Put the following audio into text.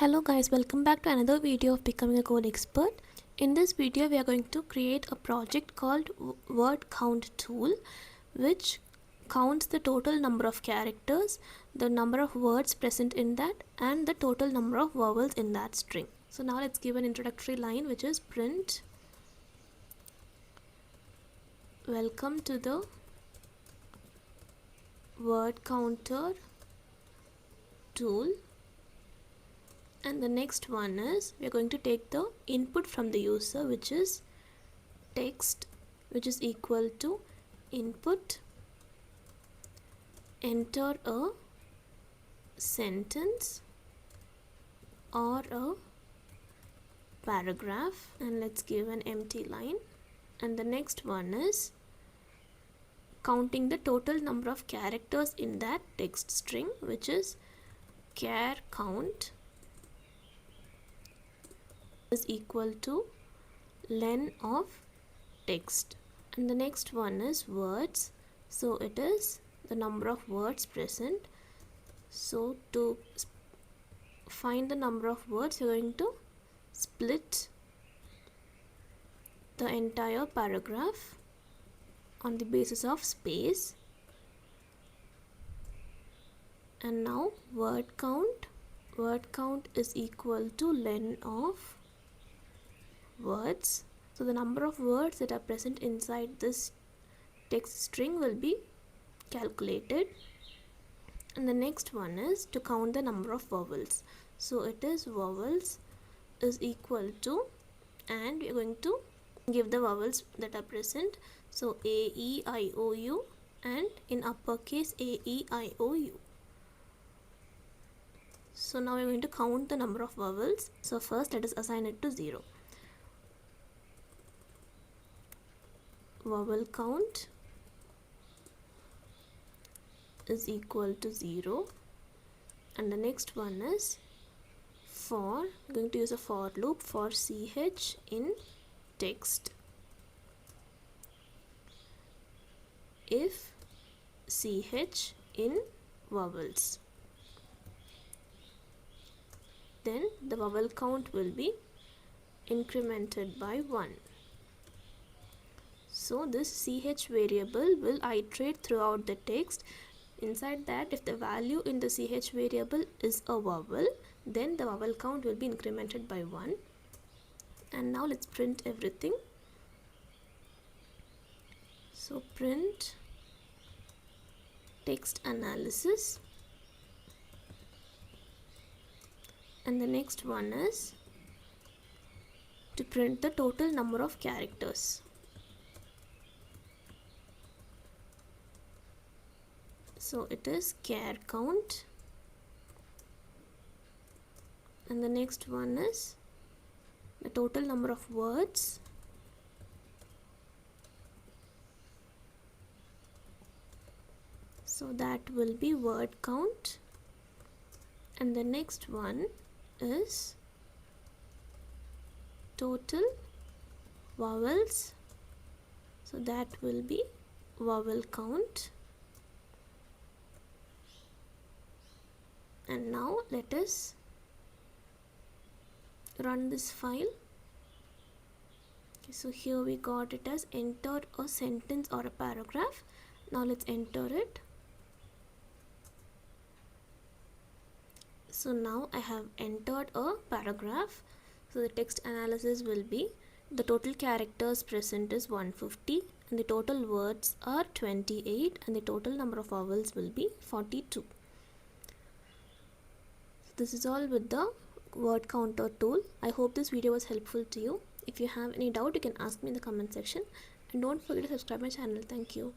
Hello guys, welcome back to another video of Becoming a Code Expert. In this video we are going to create a project called word count tool, which counts the total number of characters, the number of words present in that, and the total number of vowels in that string. So now let's give an introductory line, which is print welcome to the word counter tool. And the next one is we are going to take the input from the user, which is text, which is equal to input, enter a sentence or a paragraph, and let's give an empty line. And the next one is counting the total number of characters in that text string, which is char count is equal to len of text. And the next one is words, so it is the number of words present. So to find the number of words, you're going to split the entire paragraph on the basis of space. And now word count is equal to len of words. So the number of words that are present inside this text string will be calculated. And the next one is to count the number of vowels. So it is vowels is equal to, and we are going to give the vowels that are present. So A, E, I, O, U, and in uppercase A, E, I, O, U. So now we are going to count the number of vowels. So first let us assign it to 0. Vowel count is equal to 0. And the next one is for, I'm going to use a for loop for ch in text if ch in vowels. Then the vowel count will be incremented by 1. So this ch variable will iterate throughout the text. Inside that, if the value in the ch variable is a vowel, then the vowel count will be incremented by 1. And now let's print everything. So print text analysis. And the next one is to print the total number of characters. So it is char count. And the next one is the total number of words. So that will be word count. And the next one is total vowels. So that will be vowel count. And now let us run this file. Okay, so here we got it as enter a sentence or a paragraph. Now let's enter it. So now I have entered a paragraph. So the text analysis will be the total characters present is 150 and the total words are 28 and the total number of vowels will be 42. This is all with the word counter tool. I hope this video was helpful to you. If you have any doubt, you can ask me in the comment section, and don't forget to subscribe my channel. Thank you.